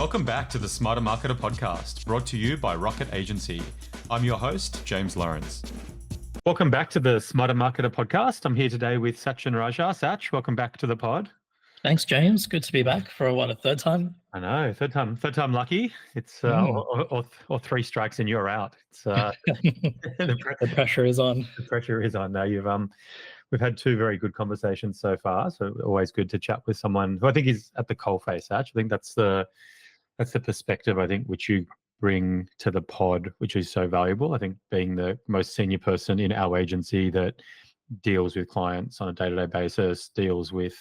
Welcome back to the Smarter Marketer podcast, brought to you by Rocket Agency. I'm your host, James Lawrence. Welcome back to the Smarter Marketer podcast. I'm here today with Sachin Rajah. Sach, welcome back to the pod. Thanks, James. Good to be back for a third time. I know, third time lucky. It's or three strikes and you're out. It's the pressure is on. The pressure is on. Now we've had two very good conversations so far. So always good to chat with someone who I think is at the coalface. Sach, I think that's the perspective I think which you bring to the pod, which is so valuable. I think being the most senior person in our agency that deals with clients on a day-to-day basis, deals with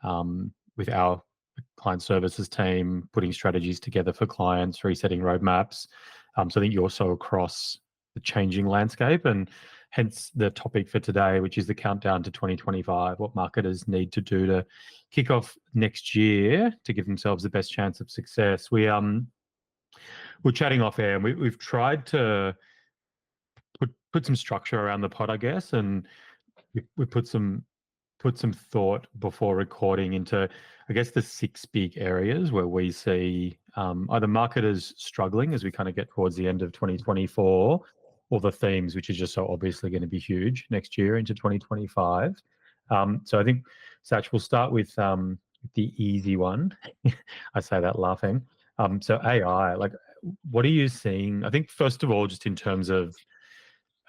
our client services team, putting strategies together for clients, resetting roadmaps. So I think you're also across the changing landscape, and hence the topic for today, which is the countdown to 2025, what marketers need to do to kick off next year to give themselves the best chance of success. We're chatting off air, and we've tried to put some structure around the pod, I guess, and we put some thought before recording into, I guess, the 6 big areas where we see either marketers struggling as we kind of get towards the end of 2024, or the themes, which is just so obviously going to be huge next year into 2025. So I think, Sach, we'll start with the easy one. I say that laughing. So AI, like, what are you seeing? I think, first of all, just in terms of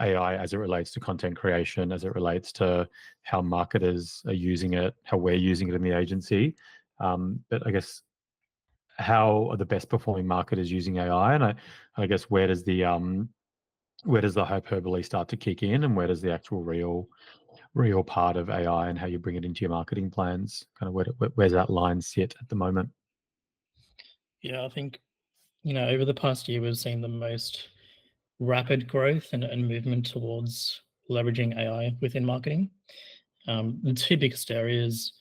AI as it relates to content creation, as it relates to how marketers are using it, how we're using it in the agency. But I guess, how are the best performing marketers using AI? And I guess, where does the hyperbole start to kick in, and where does the actual real part of AI and how you bring it into your marketing plans, kind of where's that line sit at the moment? Yeah, I think, over the past year, we've seen the most rapid growth and movement towards leveraging AI within marketing. The two biggest areas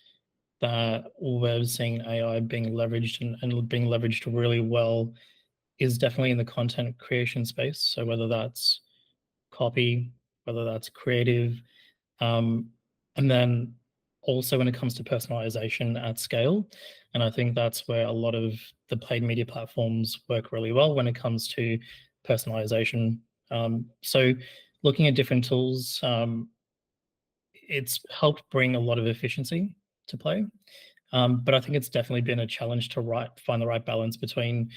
that we're seeing AI being leveraged and being leveraged really well is definitely in the content creation space. So whether that's copy, whether that's creative, and then also when it comes to personalization at scale. And I think that's where a lot of the paid media platforms work really well when it comes to personalization. So looking at different tools, it's helped bring a lot of efficiency to play. But I think it's definitely been a challenge to find the right balance between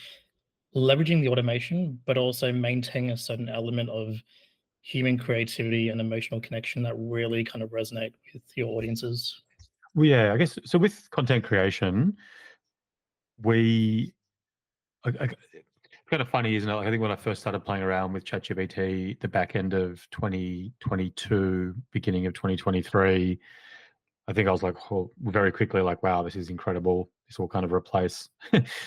leveraging the automation, but also maintaining a certain element of human creativity and emotional connection that really kind of resonate with your audiences. Well, yeah, I guess so. With content creation, it's kind of funny, isn't it? Like, I think when I first started playing around with ChatGPT, the back end of 2022, beginning of 2023, I think I was like, very quickly, like, wow, this is incredible. This will kind of replace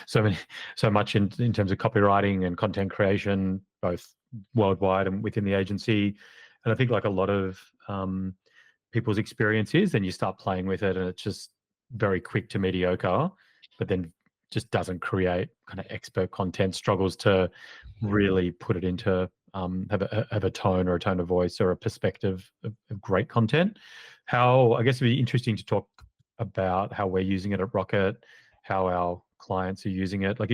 so much in terms of copywriting and content creation, both worldwide and within the agency. And I think, like a lot of people's experiences, then you start playing with it and it's just very quick to mediocre, but then just doesn't create kind of expert content, struggles to really put it into have a tone or a tone of voice or a perspective of great content. I guess it'd be interesting to talk about how we're using it at Rocket, how our clients are using it. Like,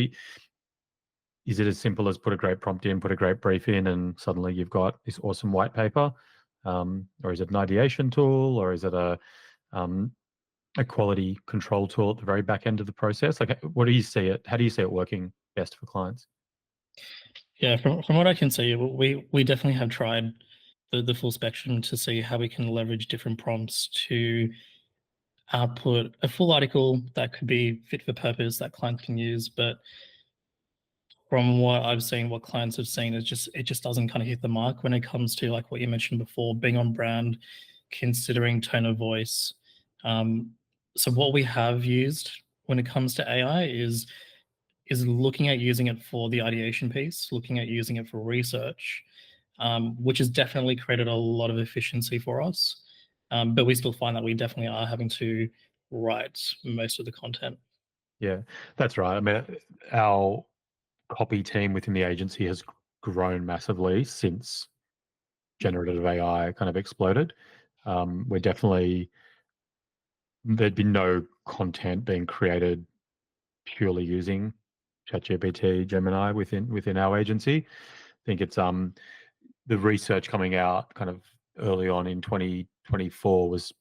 is it as simple as put a great prompt in, put a great brief in, and suddenly you've got this awesome white paper? Or is it an ideation tool, or is it a quality control tool at the very back end of the process? Like, what do you see it? How do you see it working best for clients? Yeah, from what I can see, we definitely have tried the full spectrum to see how we can leverage different prompts to output a full article that could be fit for purpose that clients can use. But from what I've seen, what clients have seen, it just doesn't kind of hit the mark when it comes to, like what you mentioned before, being on brand, considering tone of voice. So what we have used when it comes to AI is looking at using it for the ideation piece, looking at using it for research, which has definitely created a lot of efficiency for us. But we still find that we definitely are having to write most of the content. Yeah, that's right. I mean, our copy team within the agency has grown massively since generative AI kind of exploded. There'd be no content being created purely using ChatGPT, Gemini within our agency. I think it's the research coming out kind of early on in 2024 was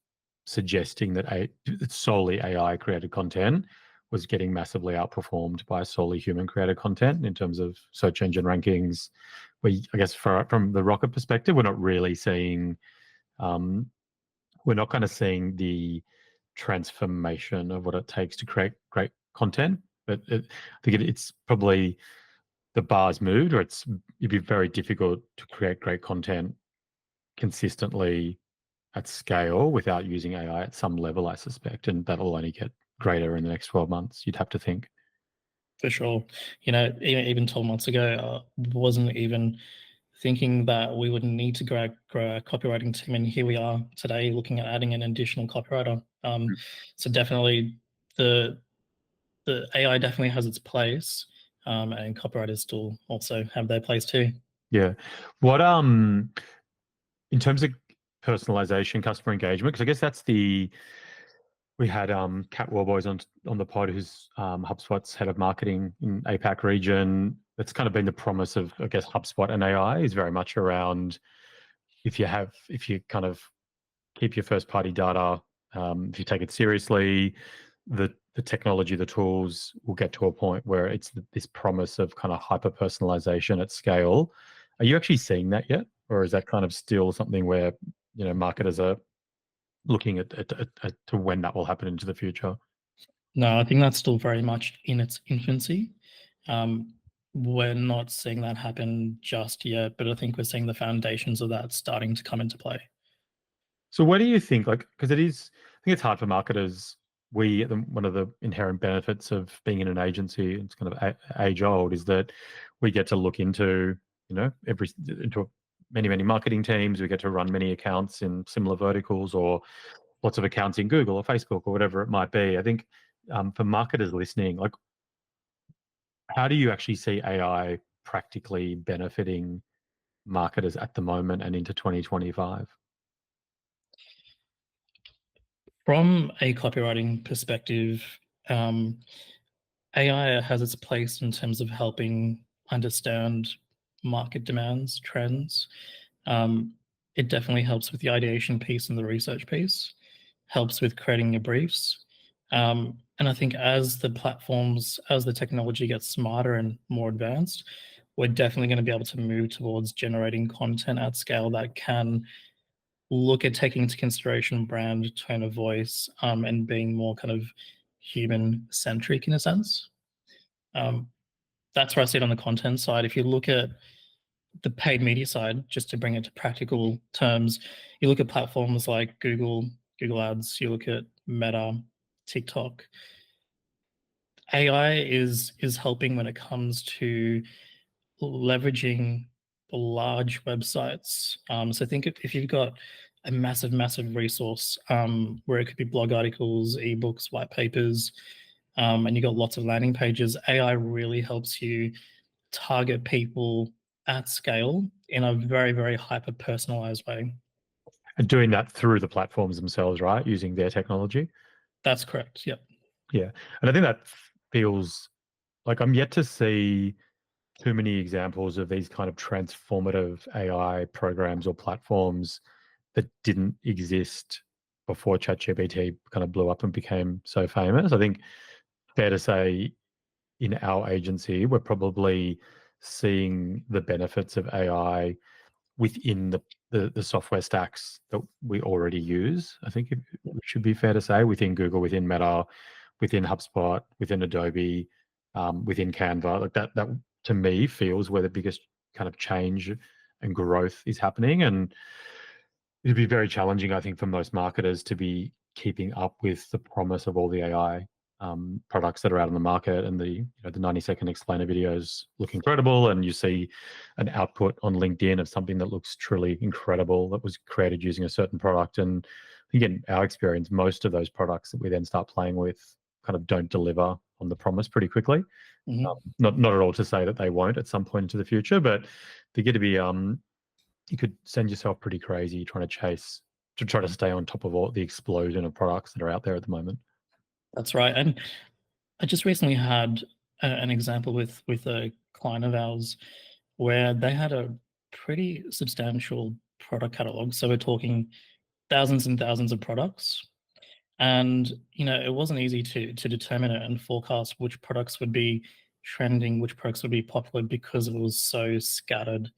suggesting that solely AI created content was getting massively outperformed by solely human created content in terms of search engine rankings. I guess from the Rocket perspective, we're not really seeing, we're not kind of seeing the transformation of what it takes to create great content. But I think it's probably the bar's moved, or it'd be very difficult to create great content consistently at scale without using AI at some level, I suspect, and that'll only get greater in the next 12 months, you'd have to think. For sure. Even 12 months ago, wasn't even thinking that we would need to grow our copywriting team, and here we are today looking at adding an additional copywriter. So definitely the AI definitely has its place, and copywriters still also have their place too. Yeah. What in terms of personalization, customer engagement, because I guess that's we had Kat Warboys on the pod, who's HubSpot's head of marketing in APAC region. That's kind of been the promise of, I guess, HubSpot and AI is very much around if you kind of keep your first party data, if you take it seriously, the technology, the tools will get to a point where it's this promise of kind of hyper personalization at scale. Are you actually seeing that yet, or is that kind of still something where marketers are looking at to when that will happen into the future? No, I think that's still very much in its infancy. We're not seeing that happen just yet, but I think we're seeing the foundations of that starting to come into play. So what do you think, because I think it's hard for marketers. One of the inherent benefits of being in an agency, it's kind of age old, is that we get to look into, into many marketing teams. We get to run many accounts in similar verticals, or lots of accounts in Google or Facebook or whatever it might be. I think for marketers listening, how do you actually see AI practically benefiting marketers at the moment and into 2025? From a copywriting perspective, AI has its place in terms of helping understand market demands, trends. It definitely helps with the ideation piece and the research piece, helps with creating your briefs. And I think as the technology gets smarter and more advanced, we're definitely going to be able to move towards generating content at scale that can look at taking into consideration brand, tone of voice, and being more kind of human-centric in a sense. That's where I see it on the content side. If you look at the paid media side, just to bring it to practical terms, you look at platforms like Google Ads, you look at Meta, TikTok. AI is helping when it comes to leveraging large websites. So think if you've got a massive resource where it could be blog articles, ebooks, white papers, and you've got lots of landing pages, AI really helps you target people at scale in a very hyper personalized way. And doing that through the platforms themselves, right? Using their technology. That's correct. Yep. Yeah. And I think that feels like I'm yet to see too many examples of these kind of transformative AI programs or platforms that didn't exist before ChatGPT kind of blew up and became so famous. I think fair to say in our agency, we're probably seeing the benefits of AI within the software stacks that we already use. I think it should be fair to say within Google, within Meta, within HubSpot, within Adobe, within Canva. Like that to me feels where the biggest kind of change and growth is happening. And it'd be very challenging, I think, for most marketers to be keeping up with the promise of all the AI products that are out on the market, and the 90-second explainer videos look incredible, and you see an output on LinkedIn of something that looks truly incredible that was created using a certain product. And again, our experience, most of those products that we then start playing with kind of don't deliver on the promise pretty quickly. Mm-hmm. Not at all to say that they won't at some point into the future, but they get to be you could send yourself pretty crazy trying to stay on top of all the explosion of products that are out there at the moment. That's right. And I just recently had an example with a client of ours where they had a pretty substantial product catalog. So we're talking thousands and thousands of products. And it wasn't easy to determine it and forecast which products would be trending, which products would be popular because it was so scattered.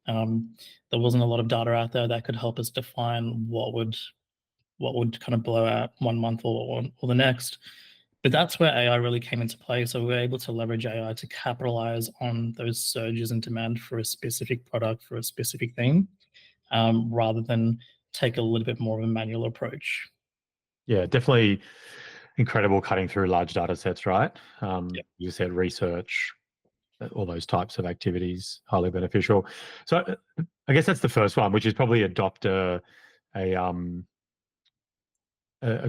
There wasn't a lot of data out there that could help us define what would kind of blow out one month or the next. But that's where AI really came into play. So we were able to leverage AI to capitalize on those surges in demand for a specific product, for a specific theme, rather than take a little bit more of a manual approach. Yeah, definitely incredible cutting through large data sets, right? Yep. You said research, all those types of activities, highly beneficial. So I guess that's the first one, which is probably adopt a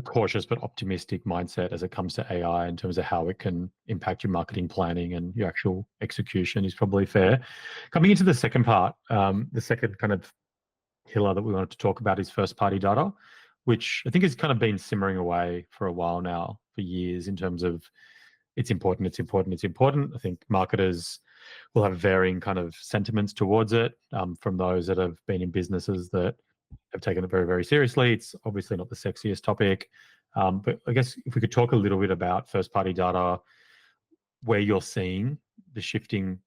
cautious but optimistic mindset as it comes to AI in terms of how it can impact your marketing planning and your actual execution is probably fair. Coming into the second part, the second kind of pillar that we wanted to talk about is first-party data, which I think has kind of been simmering away for a while now, for years, in terms of it's important, it's important, it's important. I think marketers will have varying kind of sentiments towards it, from those that have been in businesses that have taken it very, very seriously. It's obviously not the sexiest topic, but I guess if we could talk a little bit about first-party data, where you're seeing the shifting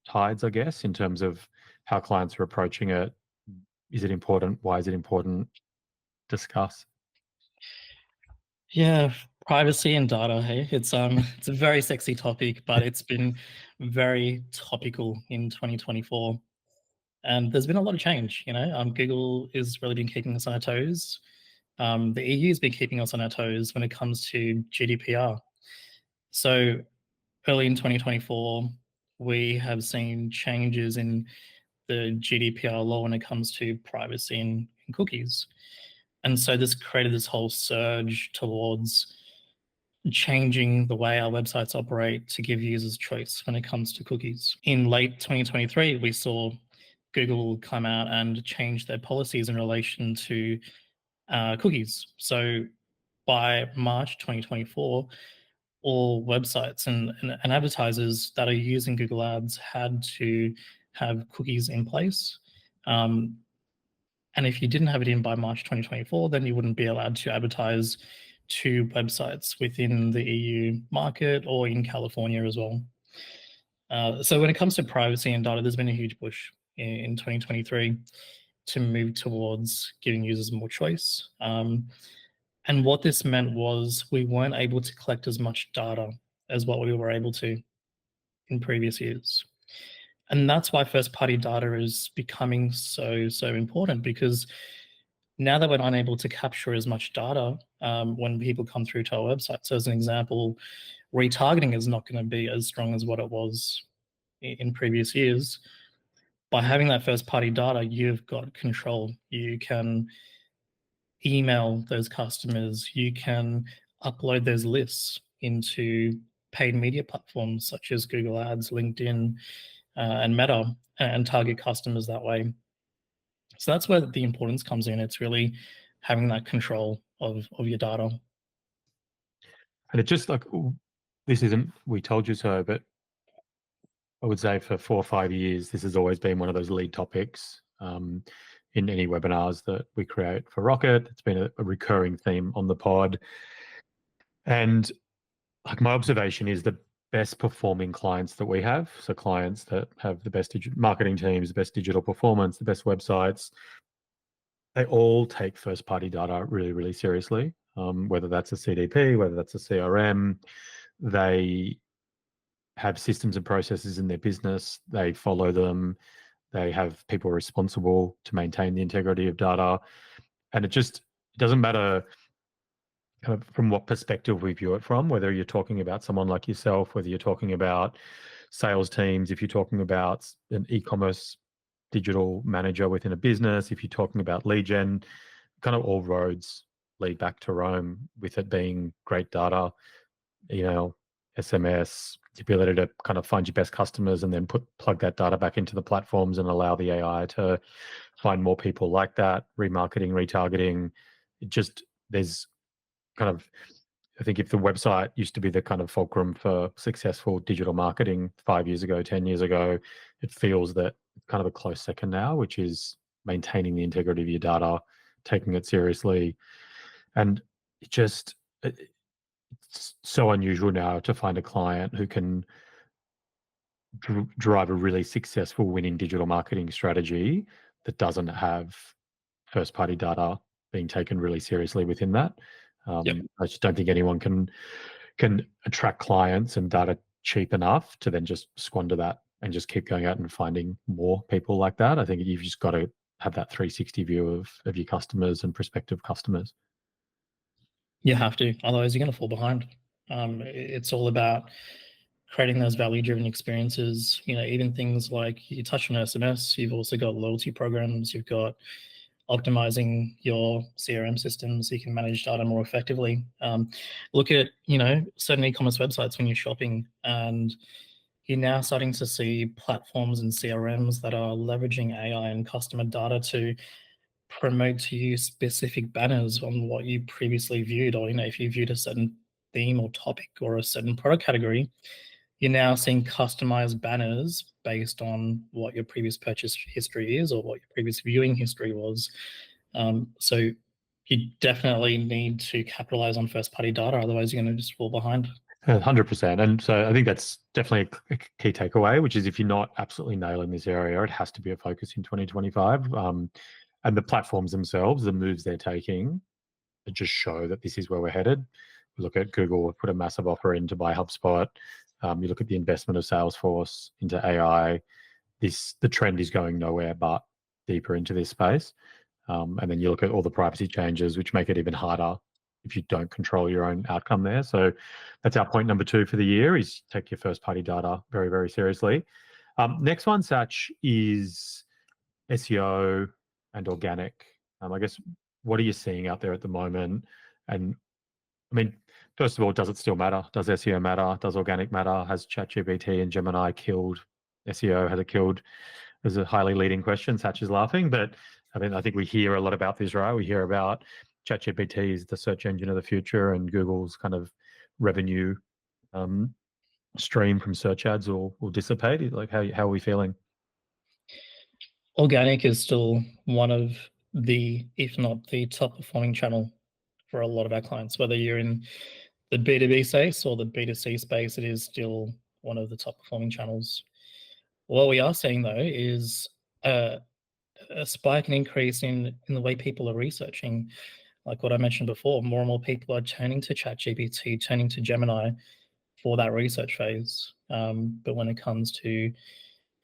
tides, I guess, in terms of how clients are approaching it. Is it important? Why is it important? Discuss. Yeah, privacy and data. Hey, it's it's a very sexy topic, but it's been very topical in 2024. And there's been a lot of change. Google is really been keeping us on our toes. The EU has been keeping us on our toes when it comes to GDPR. So early in 2024, we have seen changes in the GDPR law when it comes to privacy and cookies. And so this created this whole surge towards changing the way our websites operate to give users choice when it comes to cookies. In late 2023, we saw Google come out and change their policies in relation to cookies. So by March 2024, all websites and advertisers that are using Google Ads had to have cookies in place. And if you didn't have it in by March 2024, then you wouldn't be allowed to advertise to websites within the EU market or in California as well. So when it comes to privacy and data, there's been a huge push in 2023 to move towards giving users more choice. And what this meant was we weren't able to collect as much data as what we were able to in previous years. And that's why first-party data is becoming so important, because now that we're unable to capture as much data when people come through to our website. So as an example, retargeting is not going to be as strong as what it was in previous years. By having that first-party data, you've got control. You can email those customers. You can upload those lists into paid media platforms such as Google Ads, LinkedIn, and Meta, and target customers that way. So that's where the importance comes in. It's really having that control of your data. And it just like, this isn't, we told you so, but I would say for 4 or 5 years, this has always been one of those lead topics in any webinars that we create for Rocket. It's been a recurring theme on the pod. And like, my observation is the best performing clients that we have, so clients that have the best marketing teams, the best digital performance, the best websites, they all take first party data really, really seriously, whether that's a CDP, whether that's a CRM. They have systems and processes in their business. They follow them. They have people responsible to maintain the integrity of data. And it doesn't matter kind of from what perspective we view it from, whether you're talking about someone like yourself, whether you're talking about sales teams, if you're talking about an e-commerce digital manager within a business, if you're talking about lead gen, kind of all roads lead back to Rome, with it being great data, email, SMS, the ability to kind of find your best customers and then plug that data back into the platforms and allow the AI to find more people like that, remarketing, retargeting. There's kind of I think if the website used to be the kind of fulcrum for successful digital marketing 5 years ago, 10 years ago, it feels that it's kind of a close second now, which is maintaining the integrity of your data, taking it seriously. And it's so unusual now to find a client who can drive a really successful winning digital marketing strategy that doesn't have first party data being taken really seriously within that. Yep. I just don't think anyone can attract clients and data cheap enough to then just squander that and just keep going out and finding more people like that. I think you've just got to have that 360 view of your customers and prospective customers. You have to, otherwise you're going to fall behind. It's all about creating those value-driven experiences. Even things like you touch on SMS, you've also got loyalty programs, you've got optimizing your CRM systems so you can manage data more effectively. Look at, certain e-commerce websites when you're shopping, and you're now starting to see platforms and CRMs that are leveraging AI and customer data to promote to you specific banners on what you previously viewed, or if you viewed a certain theme or topic or a certain product category, you're now seeing customized banners based on what your previous purchase history is or what your previous viewing history was. So you definitely need to capitalize on first party data, otherwise you're going to just fall behind. 100%. And so I think that's definitely a key takeaway, which is if you're not absolutely nailing this area, it has to be a focus in 2025. And the platforms themselves, the moves they're taking, just show that this is where we're headed. We look at Google put a massive offer in to buy HubSpot. You look at the investment of Salesforce into AI. The trend is going nowhere but deeper into this space. And then you look at all the privacy changes, which make it even harder if you don't control your own outcome there. So that's our point number 2 for the year, is take your first party data very, very seriously. Next one, Sach, is SEO and organic. I guess, what are you seeing out there at the moment? And I mean, first of all, does it still matter? Does SEO matter? Does organic matter? Has ChatGPT and Gemini killed SEO? Has it killed? There's a highly leading question. Sach is laughing, but I mean, I think we hear a lot about this, right? We hear about ChatGPT is the search engine of the future, and Google's kind of revenue stream from search ads will dissipate. Like, how are we feeling? Organic is still one of the, if not the top performing channel for a lot of our clients, whether you're in the B2B space or the B2C space, it is still one of the top performing channels. What we are seeing though is a spike and increase in the way people are researching. Like what I mentioned before, more and more people are turning to ChatGPT, turning to Gemini for that research phase. But when it comes to,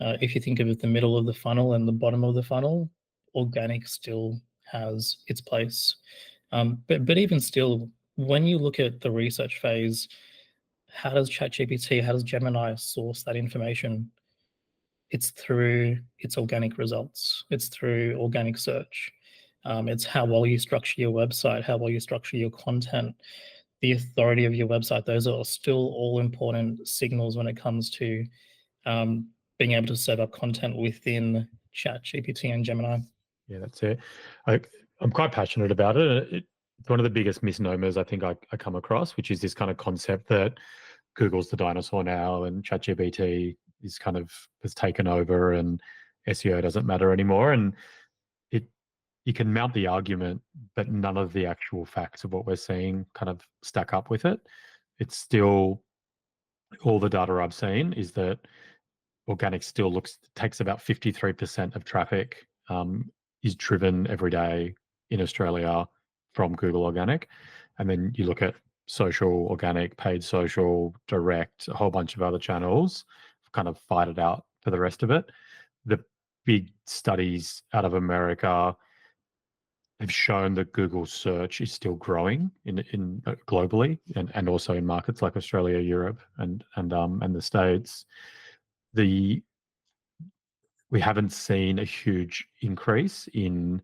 if you think of it, the middle of the funnel and the bottom of the funnel, organic still has its place. But even still, when you look at the research phase, how does ChatGPT, how does Gemini source that information? It's through its organic results. It's through organic search. It's how well you structure your website, how well you structure your content, the authority of your website. Those are still all important signals when it comes to being able to serve up content within ChatGPT and Gemini. Yeah, that's it. I'm quite passionate about it. It's one of the biggest misnomers I think I come across, which is this kind of concept that Google's the dinosaur now and ChatGPT is kind of has taken over and SEO doesn't matter anymore. And you can mount the argument, but none of the actual facts of what we're seeing kind of stack up with it. It's still, all the data I've seen is that organic still takes about 53% of traffic is driven every day in Australia from Google Organic. And then you look at social, organic, paid social, direct, a whole bunch of other channels, kind of fight it out for the rest of it. The big studies out of America have shown that Google search is still growing in globally and also in markets like Australia, Europe, and the States. We haven't seen a huge increase in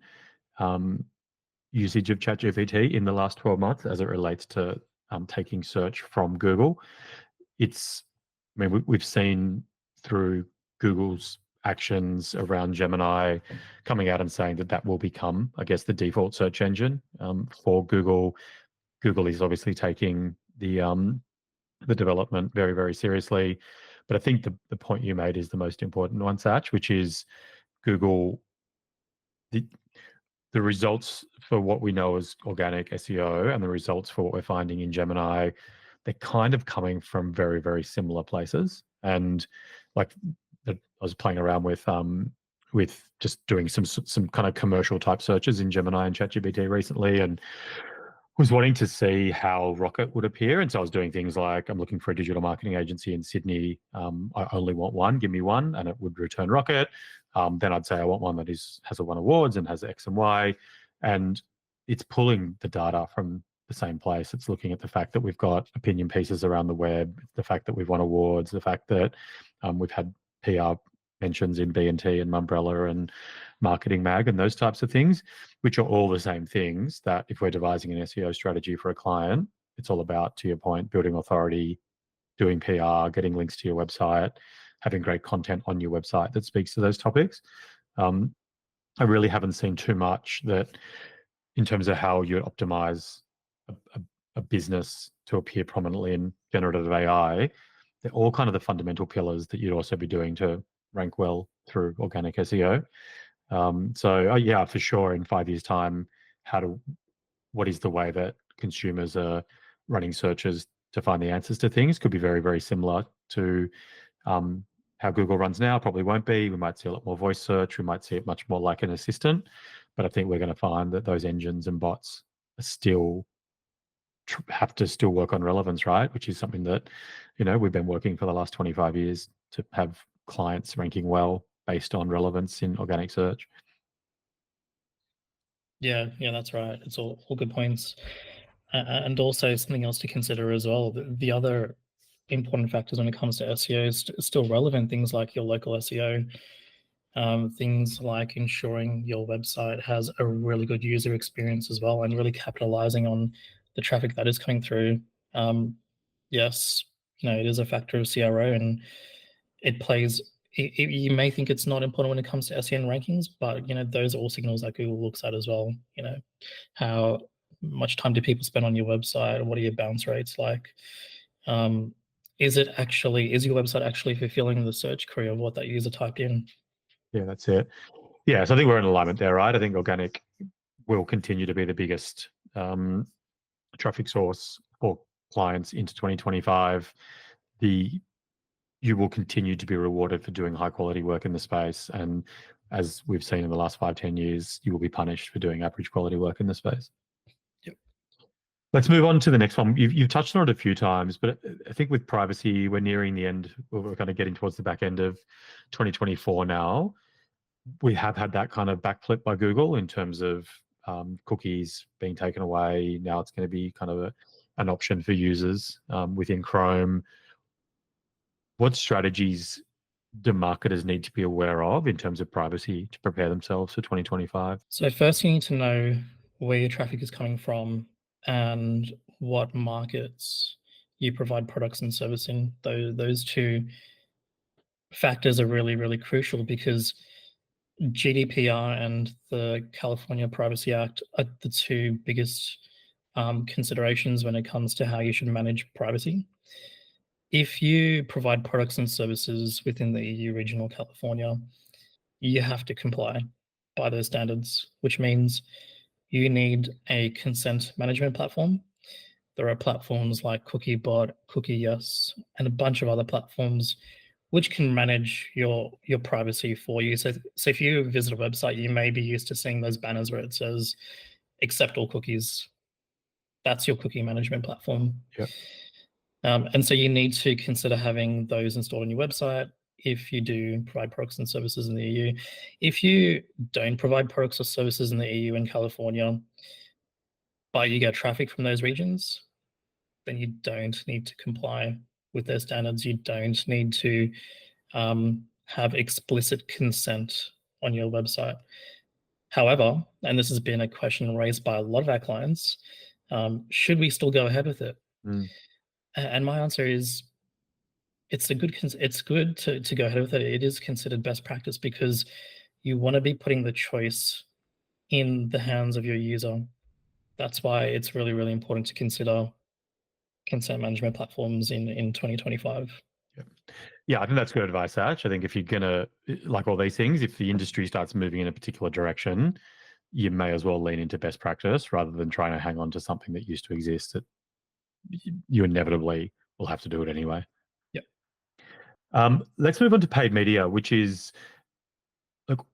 usage of ChatGPT in the last 12 months as it relates to taking search from Google. We've seen through Google's actions around Gemini coming out and saying that will become, I guess, the default search engine for Google. Google is obviously taking the development very, very seriously. But I think the point you made is the most important one, Sach, which is Google, the results for what we know as organic SEO and the results for what we're finding in Gemini, they're kind of coming from very, very similar places. And like I was playing around with just doing some kind of commercial type searches in Gemini and ChatGPT recently, and was wanting to see how Rocket would appear. And so I was doing things like, I'm looking for a digital marketing agency in Sydney. I only want one, give me one, and it would return Rocket. Then I'd say I want one that has won awards and has X and Y. And it's pulling the data from the same place. It's looking at the fact that we've got opinion pieces around the web, the fact that we've won awards, the fact that we've had PR mentions in B&T and Mumbrella and Marketing Mag and those types of things, which are all the same things that if we're devising an SEO strategy for a client, it's all about, to your point, building authority, doing PR, getting links to your website, having great content on your website that speaks to those topics. I really haven't seen too much that in terms of how you optimize a business to appear prominently in generative AI. They're all kind of the fundamental pillars that you'd also be doing to rank well through organic SEO. So yeah, for sure, in 5 years' time, what is the way that consumers are running searches to find the answers to things could be very, very similar to how Google runs now. Probably won't be. We might see a lot more voice search. We might see it much more like an assistant. But I think we're going to find that those engines and bots are still have to still work on relevance, right? Which is something that, we've been working for the last 25 years to have clients ranking well based on relevance in organic search. Yeah, that's right. It's all good points. And also something else to consider as well. The other important factors when it comes to SEO is still relevant. Things like your local SEO, things like ensuring your website has a really good user experience as well, and really capitalizing on the traffic that is coming through. Yes, it is a factor of CRO, and it plays. You may think it's not important when it comes to SEO rankings, but those are all signals that Google looks at as well. How much time do people spend on your website? What are your bounce rates like? Is your website actually fulfilling the search query of what that user typed in? Yeah, that's it. Yeah, so I think we're in alignment there, right? I think organic will continue to be the biggest traffic source for clients into 2025. You will continue to be rewarded for doing high quality work in the space. And as we've seen in the last 5-10 years, you will be punished for doing average quality work in the space. Yep. Let's move on to the next one. You've touched on it a few times, but I think with privacy, we're nearing the end. We're kind of getting towards the back end of 2024 now. We have had that kind of backflip by Google in terms of cookies being taken away. Now it's going to be kind of an option for users within Chrome. What strategies do marketers need to be aware of in terms of privacy to prepare themselves for 2025? So first, you need to know where your traffic is coming from and what markets you provide products and service in. Those two factors are really, really crucial, because GDPR and the California Privacy Act are the two biggest considerations when it comes to how you should manage privacy. If you provide products and services within the EU region or California, you have to comply by those standards, which means you need a consent management platform. There are platforms like CookieBot, CookieYes, and a bunch of other platforms which can manage your privacy for you. So if you visit a website, you may be used to seeing those banners where it says, accept all cookies. That's your cookie management platform. Yep. And so you need to consider having those installed on your website if you do provide products and services in the EU. If you don't provide products or services in the EU and California, but you get traffic from those regions, then you don't need to comply with their standards. You don't need to have explicit consent on your website. However, and this has been a question raised by a lot of our clients, should we still go ahead with it? And my answer is, it's good to go ahead with it. It is considered best practice because you want to be putting the choice in the hands of your user. That's why it's really, really important to consider consent management platforms in 2025. Yeah, I think that's good advice, Ash. I think if you're gonna, like all these things, if the industry starts moving in a particular direction, you may as well lean into best practice rather than trying to hang on to something that used to exist that you inevitably will have to do it anyway. Yep. Let's move on to paid media, which is, look,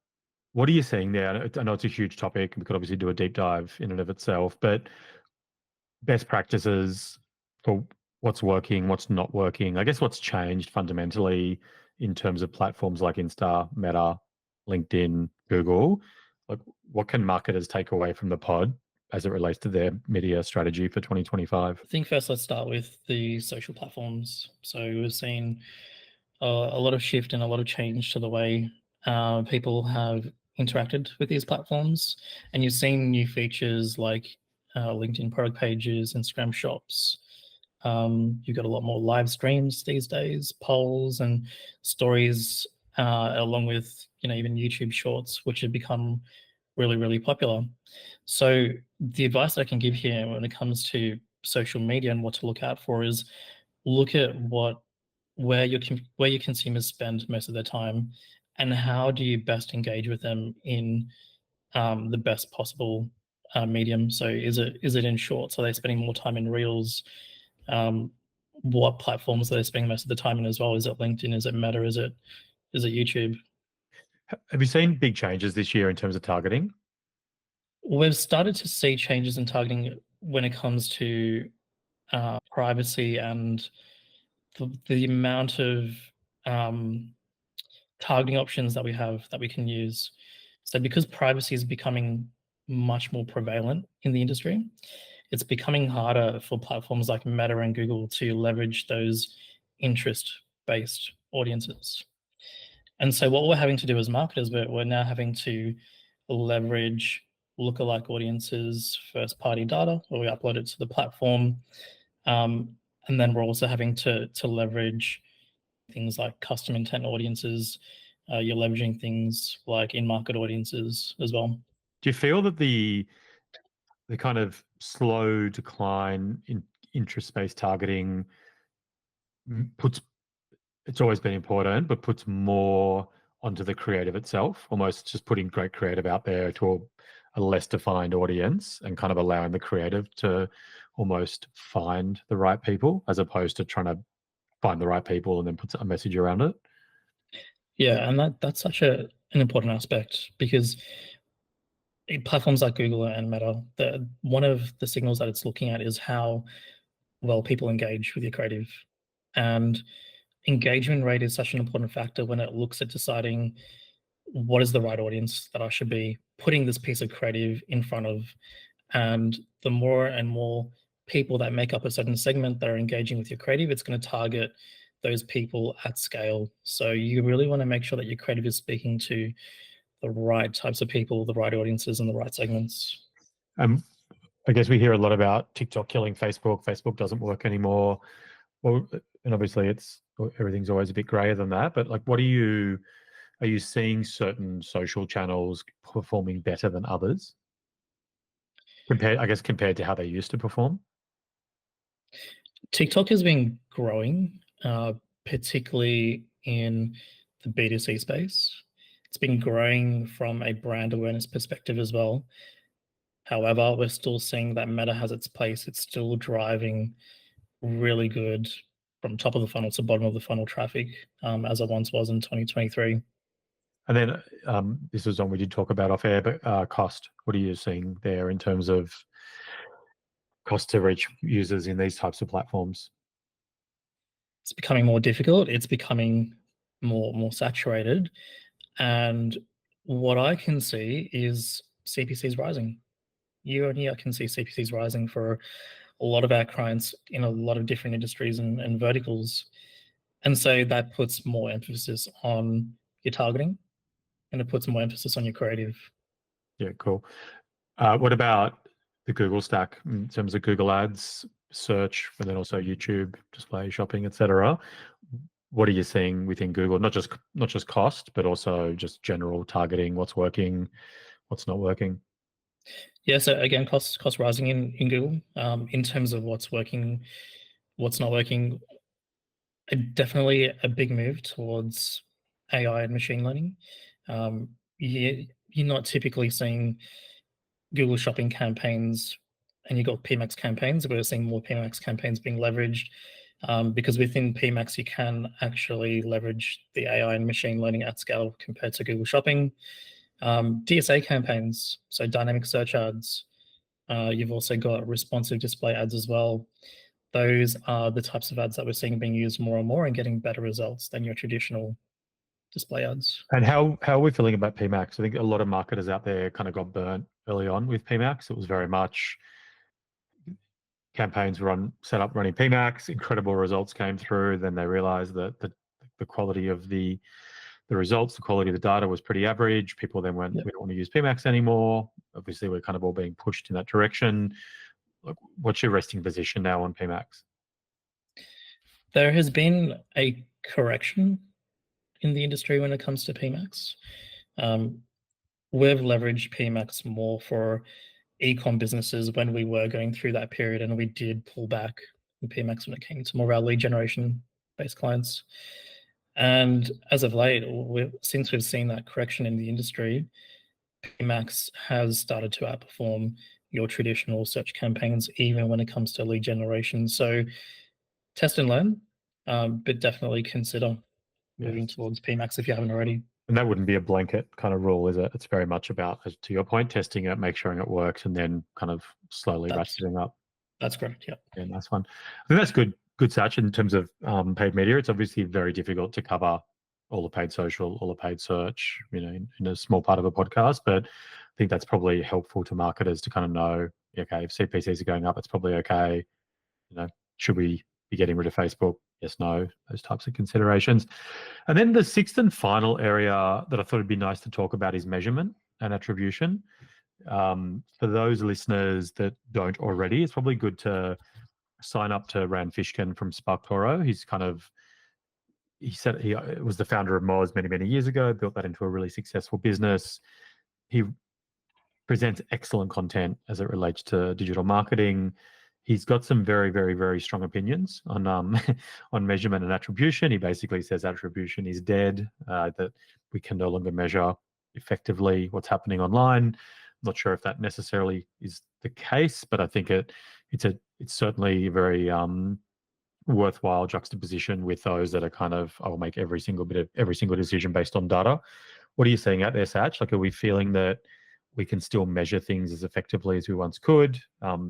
what are you seeing there? I know it's a huge topic. We could obviously do a deep dive in and of itself, but best practices for what's working, what's not working. I guess what's changed fundamentally in terms of platforms like Insta, Meta, LinkedIn, Google. Like, what can marketers take away from the pod as it relates to their media strategy for 2025? I think first let's start with the social platforms. So we've seen a lot of shift and a lot of change to the way people have interacted with these platforms. And you've seen new features like LinkedIn product pages, Instagram shops. You've got a lot more live streams these days, polls and stories, along with even YouTube Shorts, which have become really, really popular. So the advice that I can give here when it comes to social media and what to look out for is look at where your consumers spend most of their time, and how do you best engage with them in the best possible medium. So is it in Shorts? Are they spending more time in Reels? What platforms are they spending most of the time in as well? Is it LinkedIn? Is it Meta? Is it YouTube? Have you seen big changes this year in terms of targeting? We've started to see changes in targeting when it comes to privacy and the amount of targeting options that we have that we can use. So because privacy is becoming much more prevalent in the industry, it's becoming harder for platforms like Meta and Google to leverage those interest-based audiences. And so what we're having to do as marketers, we're now having to leverage lookalike audiences, first-party data, where we upload it to the platform. And then we're also having to leverage things like custom intent audiences. You're leveraging things like in-market audiences as well. Do you feel that the kind of slow decline in interest-based targeting it's always been important, but puts more onto the creative itself, almost just putting great creative out there to a less defined audience and kind of allowing the creative to almost find the right people as opposed to trying to find the right people and then put a message around it? Yeah, and that's such an important aspect, because platforms like Google and Meta, one of the signals that it's looking at is how well people engage with your creative. And engagement rate is such an important factor when it looks at deciding what is the right audience that I should be putting this piece of creative in front of. And the more and more people that make up a certain segment that are engaging with your creative, it's going to target those people at scale. So you really want to make sure that your creative is speaking to the right types of people, the right audiences, and the right segments. I guess we hear a lot about TikTok killing Facebook. Facebook doesn't work anymore. Well, and obviously everything's always a bit grayer than that. But like, are you seeing certain social channels performing better than others? Compared to how they used to perform? TikTok has been growing, particularly in the B2C space. It's been growing from a brand awareness perspective as well. However, we're still seeing that Meta has its place. It's still driving really good from top of the funnel to bottom of the funnel traffic, as it once was in 2023. And then this was one we did talk about off air, but cost. What are you seeing there in terms of cost to reach users in these types of platforms? It's becoming more difficult. It's becoming more saturated. And what I can see is CPCs rising. Year on year, I can see CPCs rising for a lot of our clients in a lot of different industries and verticals. And so that puts more emphasis on your targeting, and it puts more emphasis on your creative. Yeah, cool. What about the Google stack in terms of Google Ads, search, and then also YouTube, display, shopping, etc.? What are you seeing within Google? Not just cost, but also just general targeting. What's working, what's not working? Yeah, so again, cost rising in Google. In terms of what's working, what's not working. Definitely a big move towards AI and machine learning. You're not typically seeing Google Shopping campaigns, and you've got PMax campaigns. We're seeing more PMax campaigns being leveraged, because within PMax, you can actually leverage the AI and machine learning at scale compared to Google Shopping. DSA campaigns, so dynamic search ads. You've also got responsive display ads as well. Those are the types of ads that we're seeing being used more and more and getting better results than your traditional display ads. And how are we feeling about PMax? I think a lot of marketers out there kind of got burnt early on with PMax. It was very much campaigns were set up running PMax, incredible results came through. Then they realized that the quality of the results, the quality of the data was pretty average. People then went, we don't want to use PMax anymore. Obviously, we're kind of all being pushed in that direction. What's your resting position now on PMax? There has been a correction in the industry when it comes to PMax. We've leveraged PMax more for e-com businesses when we were going through that period, and we did pull back in PMax when it came to more of our lead generation based clients. And as of late, since we've seen that correction in the industry, PMax has started to outperform your traditional search campaigns, even when it comes to lead generation. So test and learn, but definitely consider moving towards PMax if you haven't already. And that wouldn't be a blanket kind of rule, is it? It's very much about, to your point, testing it, make sure it works, and then kind of slowly ratcheting up. That's correct, yeah. Yeah, nice one. I think that's good, Sach, in terms of paid media. It's obviously very difficult to cover all the paid social, all the paid search, in a small part of a podcast. But I think that's probably helpful to marketers to kind of know, okay, if CPCs are going up, it's probably okay. Should we be getting rid of Facebook? Yes, no, those types of considerations. And then the sixth and final area that I thought it'd be nice to talk about is measurement and attribution. For those listeners that don't already, it's probably good to sign up to Rand Fishkin from SparkToro. He said he was the founder of Moz many, many years ago, built that into a really successful business. He presents excellent content as it relates to digital marketing. He's got some very, very, very strong opinions on on measurement and attribution. He basically says attribution is dead, that we can no longer measure effectively what's happening online. I'm not sure if that necessarily is the case, but I think it's certainly a very worthwhile juxtaposition with those that are kind of, I will make every single decision based on data. What are you seeing out there, Sach? Like, are we feeling that we can still measure things as effectively as we once could?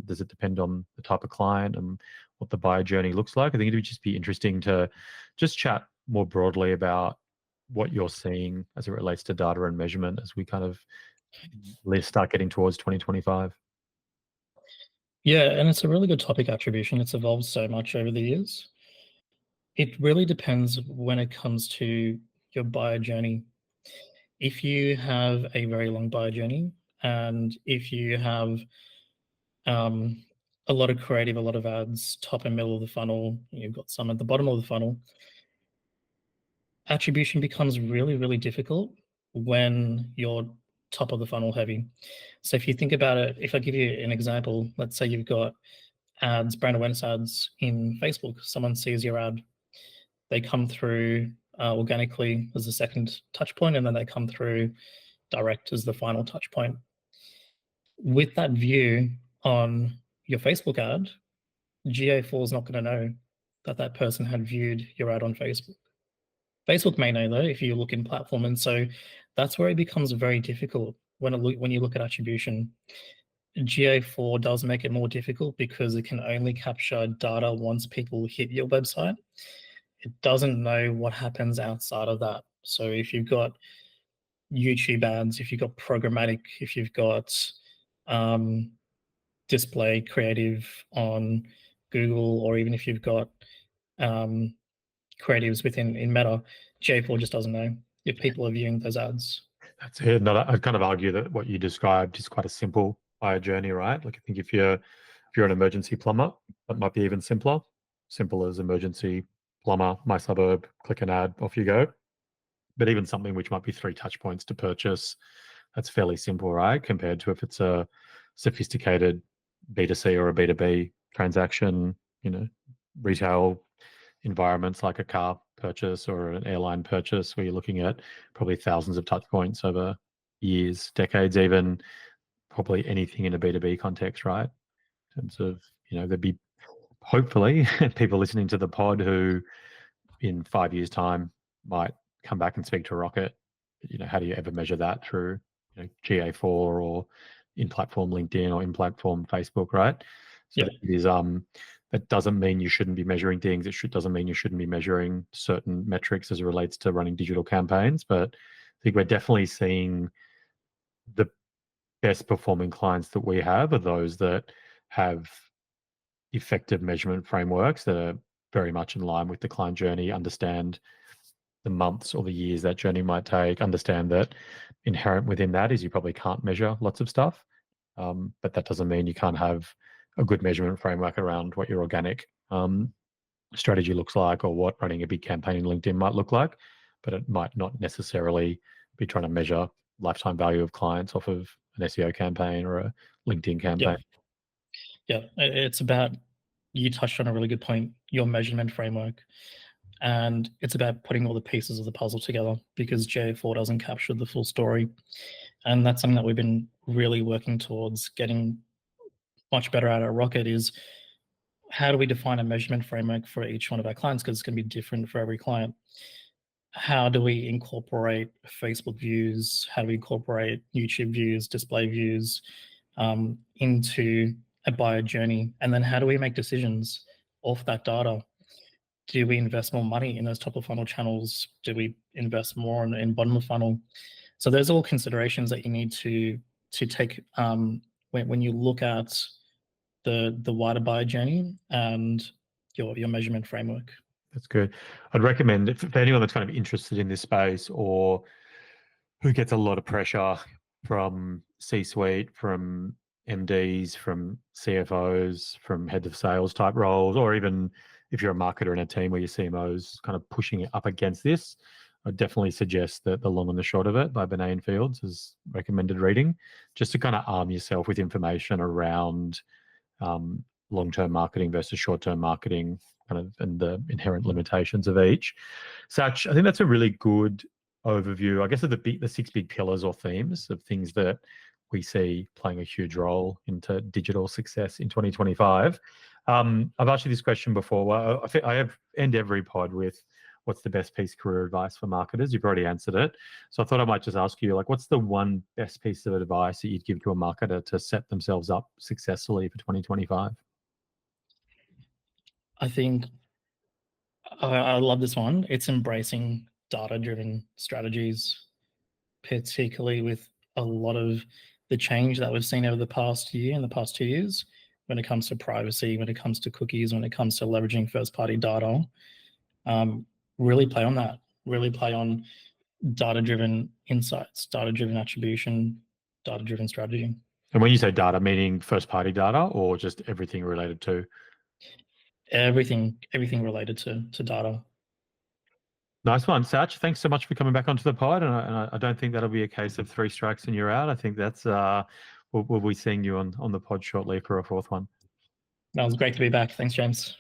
Does it depend on the type of client and what the buyer journey looks like? I think it would just be interesting to just chat more broadly about what you're seeing as it relates to data and measurement as we kind of start getting towards 2025. Yeah, and it's a really good topic, attribution. It's evolved so much over the years. It really depends when it comes to your buyer journey. If you have a very long buyer journey, and if you have a lot of creative, a lot of ads, top and middle of the funnel, you've got some at the bottom of the funnel, attribution becomes really, really difficult when you're top of the funnel heavy. So if you think about it, if I give you an example, let's say you've got ads, brand awareness ads in Facebook. Someone sees your ad, they come through organically as the second touch point, and then they come through direct as the final touch point. With that view on your Facebook ad, GA4 is not going to know that that person had viewed your ad on Facebook. Facebook may know, though, if you look in platform. And so that's where it becomes very difficult when you look at attribution. GA4 does make it more difficult because it can only capture data once people hit your website. It doesn't know what happens outside of that. So if you've got YouTube ads, if you've got programmatic, if you've got display creative on Google, or even if you've got creatives within Meta, GA4 just doesn't know if people are viewing those ads. That's it. No, I'd kind of argue that what you described is quite a simple buyer journey, right? Like, I think if you're an emergency plumber, that might be even simpler. Simple as emergency plumber, my suburb, click an ad, off you go. But even something which might be 3 touch points to purchase, that's fairly simple, right? Compared to if it's a sophisticated B2C or a B2B transaction, retail environments like a car purchase or an airline purchase, where you're looking at probably thousands of touch points over years, decades, even probably anything in a B2B context, right? In terms of, there'd be hopefully people listening to the pod who in 5 years' time might come back and speak to Rocket. How do you ever measure that through GA4 or in-platform LinkedIn or in-platform Facebook, right? So Yeah. it is, that doesn't mean you shouldn't be measuring things. Doesn't mean you shouldn't be measuring certain metrics as it relates to running digital campaigns. But I think we're definitely seeing the best performing clients that we have are those that have effective measurement frameworks that are very much in line with the client journey, understand the months or the years that journey might take, understand that inherent within that is you probably can't measure lots of stuff. But that doesn't mean you can't have a good measurement framework around what your organic strategy looks like or what running a big campaign in LinkedIn might look like. But it might not necessarily be trying to measure lifetime value of clients off of an SEO campaign or a LinkedIn campaign. Yeah, it's about, you touched on a really good point, your measurement framework. And it's about putting all the pieces of the puzzle together, because GA4 doesn't capture the full story. And that's something that we've been really working towards getting much better at Rocket, is how do we define a measurement framework for each one of our clients, because it's going to be different for every client. How do we incorporate Facebook views? How do we incorporate YouTube views, display views into a buyer journey? And then how do we make decisions off that data? Do we invest more money in those top of funnel channels? Do we invest more in bottom of funnel? So there's all considerations that you need to take when you look at the wider buyer journey and your measurement framework. That's good. I'd recommend for anyone that's kind of interested in this space or who gets a lot of pressure from C-suite, from MDs, from CFOs, from heads of sales type roles, or even if you're a marketer in a team where your CMO's kind of pushing it up against this, I'd definitely suggest that The Long and the Short of It by Benet Fields is recommended reading, just to kind of arm yourself with information around long-term marketing versus short-term marketing, kind of, and the inherent limitations of each. Sach, I think that's a really good overview, I guess, of the 6 big pillars or themes of things that we see playing a huge role into digital success in 2025. I've asked you this question before. Well, I have end every pod with, what's the best piece of career advice for marketers? You've already answered it. So I thought I might just ask you, what's the one best piece of advice that you'd give to a marketer to set themselves up successfully for 2025? I think I love this one. It's embracing data-driven strategies, particularly with a lot of the change that we've seen over the past year and the past 2 years when it comes to privacy, when it comes to cookies, when it comes to leveraging first-party data. Really play on that. Really play on data-driven insights, data-driven attribution, data-driven strategy. And when you say data, meaning first-party data or just everything related to? Everything related to data. Nice one, Sach. Thanks so much for coming back onto the pod. And I don't think that'll be a case of 3 strikes and you're out. I think that's we'll be seeing you on the pod shortly for a 4th one. That was great to be back. Thanks, James.